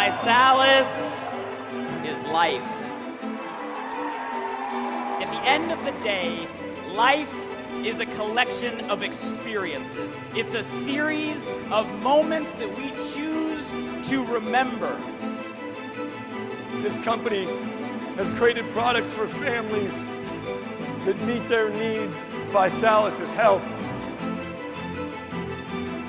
ViSalus is life. At the end of the day, life is a collection of experiences. It's a series of moments that we choose to remember. This company has created products for families that meet their needs. ViSalus is health.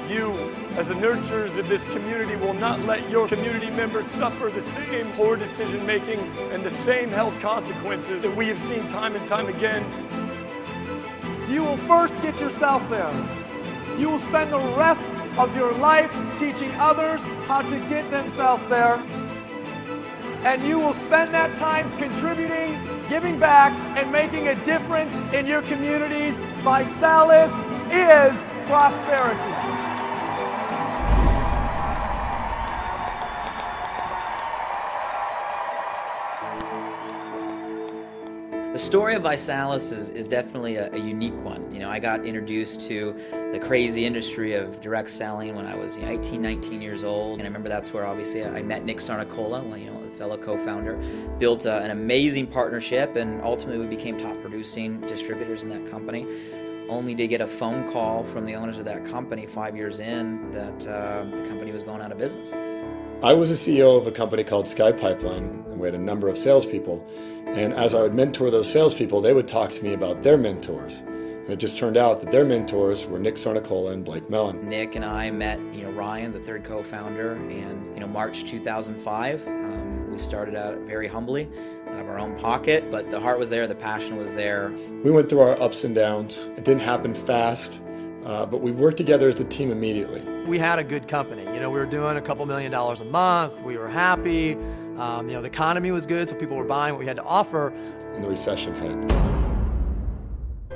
You, as the nurturers of this community, will not let your community members suffer the same poor decision making and the same health consequences that we have seen time and time again. You will first get yourself there. You will spend the rest of your life teaching others how to get themselves there. And you will spend that time contributing, giving back, and making a difference in your communities. ViSalus is prosperity. The story of ViSalus is definitely a unique one. You know, I got introduced to the crazy industry of direct selling when I was 18, 19 years old. And I remember that's where obviously I met Nick Sarnicola, a fellow co-founder, built an amazing partnership, and ultimately we became top producing distributors in that company. Only to get a phone call from the owners of that company 5 years in that the company was going out of business. I was the CEO of a company called Sky Pipeline, and we had a number of salespeople. And as I would mentor those salespeople, they would talk to me about their mentors. And it just turned out that their mentors were Nick Sarnicola and Blake Mellon. Nick and I met, Ryan, the third co-founder, and March 2005. We started out very humbly, out of our own pocket, but the heart was there, the passion was there. We went through our ups and downs. It didn't happen fast, but we worked together as a team immediately. We had a good company. We were doing a couple $1 million a month. We were happy. The economy was good, so people were buying what we had to offer. And the recession hit.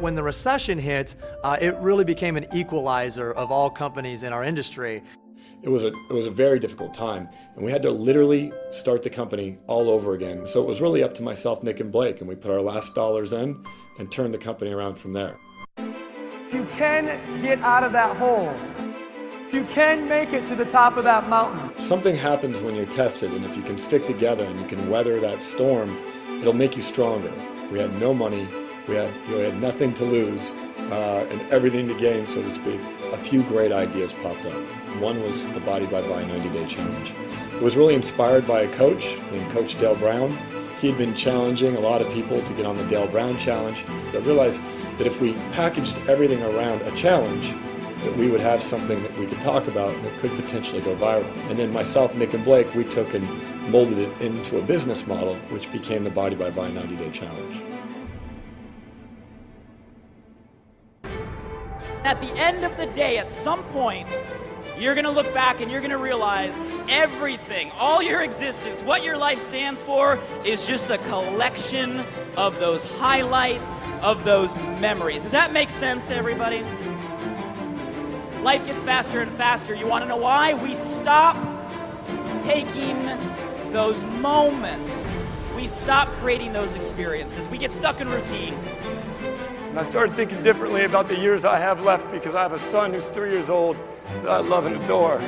When the recession hit, it really became an equalizer of all companies in our industry. It was a very difficult time, and we had to literally start the company all over again. So it was really up to myself, Nick, and Blake, and we put our last dollars in and turned the company around from there. You can get out of that hole. You can make it to the top of that mountain. Something happens when you're tested, and if you can stick together and you can weather that storm, it'll make you stronger. We had no money, we had nothing to lose, and everything to gain, so to speak. A few great ideas popped up. One was the Body by Vi 90-Day Challenge. It was really inspired by a coach named Coach Dale Brown. He'd been challenging a lot of people to get on the Dale Brown Challenge. I realized that if we packaged everything around a challenge, that we would have something that we could talk about that could potentially go viral. And then myself, Nick, and Blake, we took and molded it into a business model, which became the Body by Vi 90-Day Challenge. At the end of the day, at some point, you're going to look back and you're going to realize everything, all your existence, what your life stands for is just a collection of those highlights, of those memories. Does that make sense to everybody? Life gets faster and faster. You want to know why? We stop taking those moments. We stop creating those experiences. We get stuck in routine. And I started thinking differently about the years I have left because I have a son who's 3 years old that I love and adore.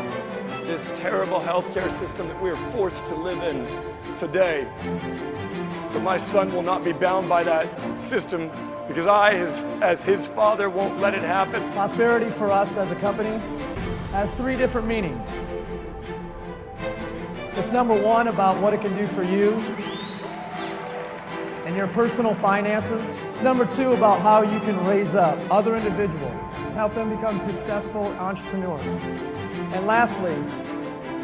This terrible healthcare system that we are forced to live in today. But my son will not be bound by that system because I, as his father, won't let it happen. Prosperity for us as a company has 3 different meanings. It's number 1 about what it can do for you and your personal finances. It's number 2 about how you can raise up other individuals, help them become successful entrepreneurs. And lastly,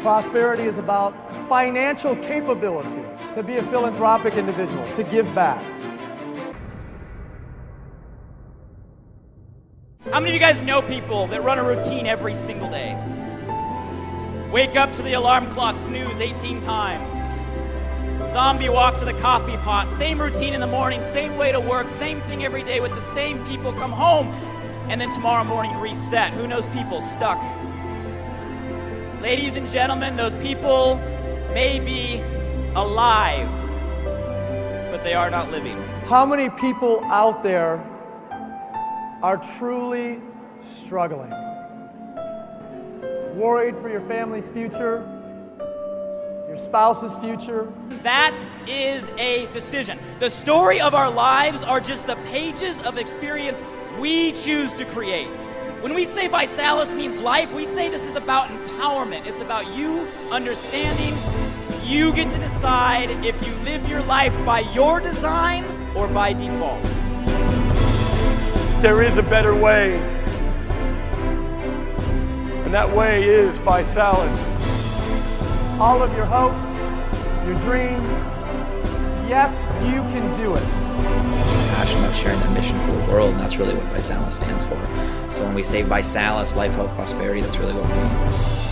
prosperity is about financial capability to be a philanthropic individual, to give back. How many of you guys know people that run a routine every single day? Wake up to the alarm clock, snooze 18 times. Zombie walk to the coffee pot, same routine in the morning, same way to work, same thing every day with the same people, come home, and then tomorrow morning reset. Who knows people stuck? Ladies and gentlemen, those people may be alive, but they are not living. How many people out there are truly struggling? Worried for your family's future, your spouse's future. That is a decision. The story of our lives are just the pages of experience we choose to create. When we say ViSalus means life, we say this is about empowerment. It's about you understanding. You get to decide if you live your life by your design or by default. There is a better way, and that way is ViSalus. All of your hopes, your dreams, yes, you can do it. Passionate about sharing that mission for the world, and that's really what ViSalus stands for. So when we say ViSalus, life, health, prosperity, that's really what we mean.